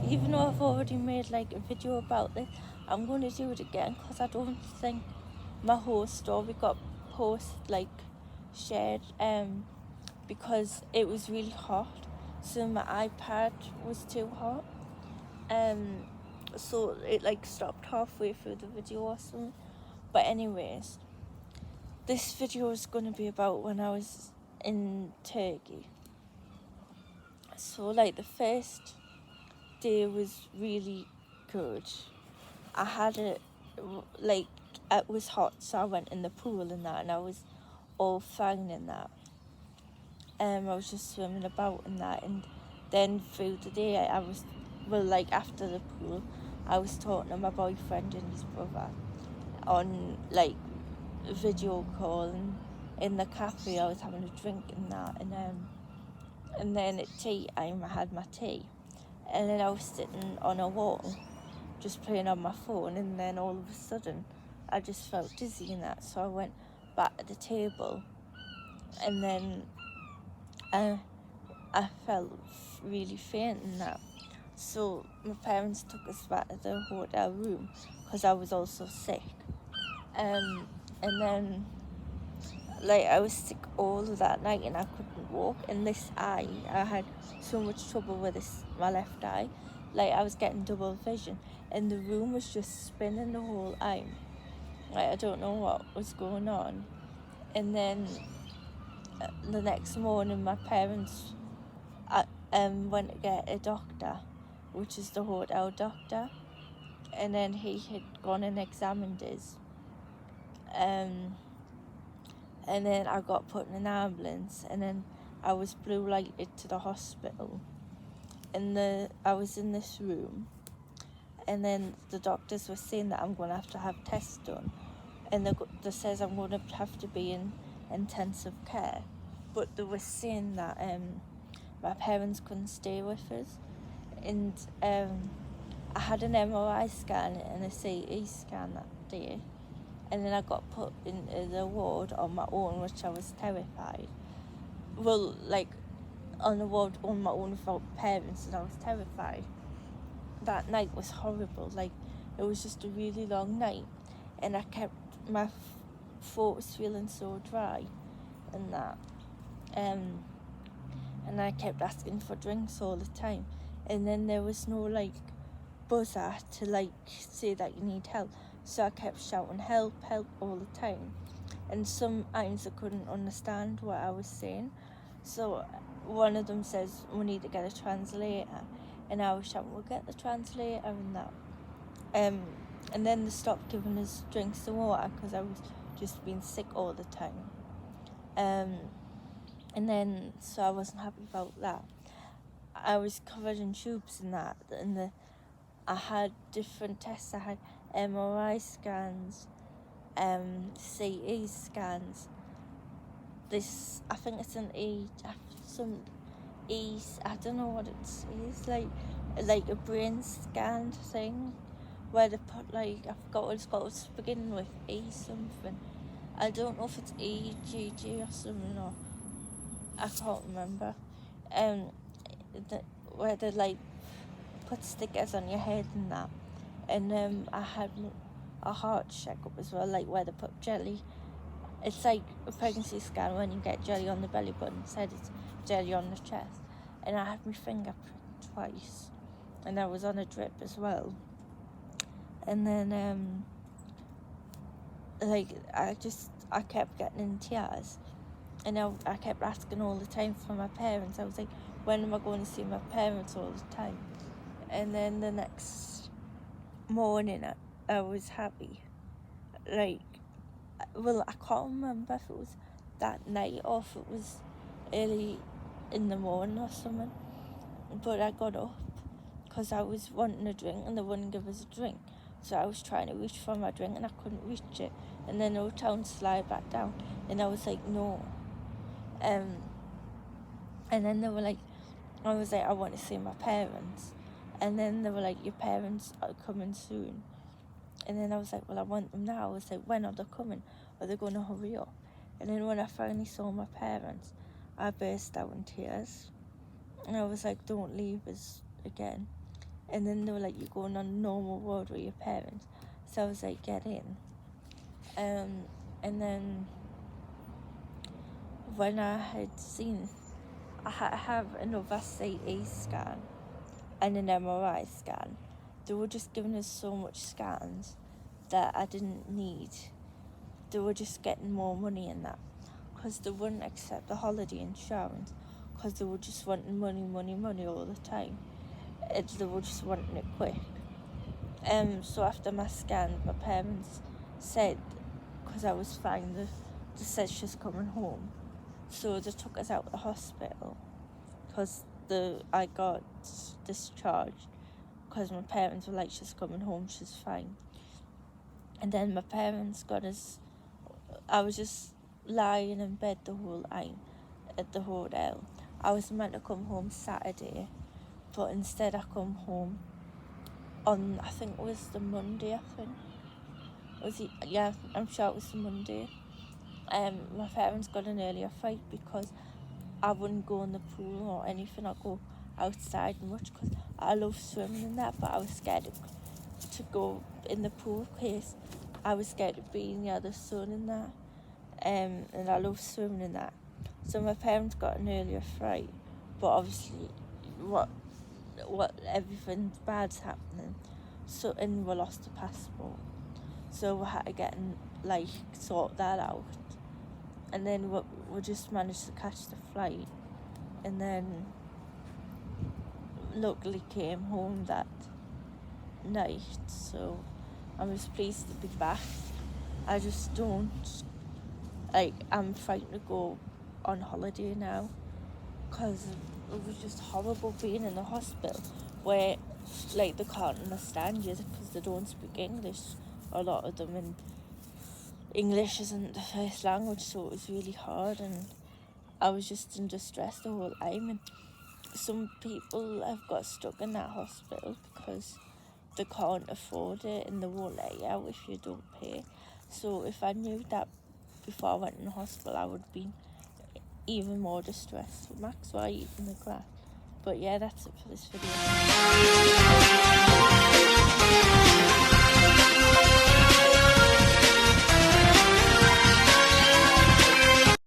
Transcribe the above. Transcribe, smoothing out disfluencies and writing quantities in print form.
even though I've already made like a video about this, I'm going to do it again because I don't think my whole story got shared because it was really hot, so my iPad was too hot, so it like stopped halfway through the video or something. But anyways, this video is going to be about when I was in Turkey. So like the first day was really good. I had it like, it was hot, so I went in the pool and that, and I was all fine in that. I was just swimming about in that, and then through the day I was, well, like after the pool, I was talking to my boyfriend and his brother on like a video call, and in the cafe I was having a drink and that, and then at tea time I had my tea, and then I was sitting on a wall just playing on my phone, and then all of a sudden I just felt dizzy in that, so I went back at the table, and then I felt really faint in that. So my parents took us back to the hotel room because I was also sick. And then like I was sick all of that night and I couldn't walk. And this eye, I had so much trouble with my left eye. Like I was getting double vision, and the room was just spinning the whole time. Like I don't know what was going on. And then the next morning, my parents went to get a doctor, which is the hotel doctor, and then he had gone and examined us. And then I got put in an ambulance, and then I was blue lighted to the hospital. And I was in this room, and then the doctors were saying that I'm going to have tests done, and they says I'm going to have to be in intensive care, but they were saying that my parents couldn't stay with us, and I had an MRI scan and a CT scan that day, and then I got put into the ward on my own, which I was terrified. Well, like on the ward on my own without parents, and I was terrified. That night was horrible. Like it was just a really long night, and I kept my throat was feeling so dry, and that, and I kept asking for drinks all the time, and then there was no like buzzer to like say that you need help, so I kept shouting help all the time, and sometimes I couldn't understand what I was saying, so one of them says we need to get a translator, and I was shouting we'll get the translator and that, and then they stopped giving us drinks and water because I was just being sick all the time, and then so I wasn't happy about that. I was covered in tubes and that, and I had different tests. I had MRI scans, CT scans. I think it's I don't know what it is, like a brain scan thing, where they put like, I forgot what it's called, it's beginning with E something. I don't know if it's EGG or something, or I can't remember. Where they like put stickers on your head and that, and I had a heart checkup as well, like where they put jelly. It's like a pregnancy scan when you get jelly on the belly button. Said it's jelly on the chest, and I had my finger pricked twice, and I was on a drip as well. And then like I kept getting in tears, and I kept asking all the time for my parents. I was like, when am I going to see my parents all the time? And then the next morning I was happy. Like, well, I can't remember if it was that night or if it was early in the morning or something, but I got up because I was wanting a drink and they wouldn't give us a drink, so I was trying to reach for my drink and I couldn't reach it, and then they were telling to slide back down, and I was like no, and then they were like, I was like, I want to see my parents, and then they were like, your parents are coming soon, and then I was like, well, I want them now. I was like, when are they coming? Are they going to hurry up? And then when I finally saw my parents, I burst out in tears, and I was like, don't leave us again. And then they were like, you're going on a normal road with your parents. So I was like, get in. And then when I had seen, I have another CT scan and an MRI scan. They were just giving us so much scans that I didn't need. They were just getting more money in that, because they wouldn't accept the holiday insurance, because they were just wanting money all the time. They were just wanting it quick. So after my scan, my parents said, because I was fine, they said she's coming home. So they took us out of the hospital, because I got discharged, because my parents were like, she's coming home, she's fine. And then my parents got us, I was just lying in bed the whole time at the hotel. I was meant to come home Saturday, but instead I come home on, I think it was the Monday, Was it? Yeah, I'm sure it was the Monday. My parents got an earlier flight because I wouldn't go in the pool or anything. I'd go outside much because I love swimming and that, but I was scared to go in the pool because I was scared of being near the sun and that. And I love swimming and that. So my parents got an earlier flight, but obviously what everything bad's happening. So, and we lost the passport. So we had to sort that out. And then we just managed to catch the flight. And then luckily came home that night. So I was pleased to be back. I just don't, I'm frightened to go on holiday now, because it was just horrible being in the hospital where they can't understand you because they don't speak English, a lot of them, and English isn't the first language, so it was really hard, and I was just in distress the whole time. And some people have got stuck in that hospital because they can't afford it and they won't let you out if you don't pay. So if I knew that before I went in the hospital, I would be even more distressed. Max, why are you eating the grass? But yeah, that's it for this video.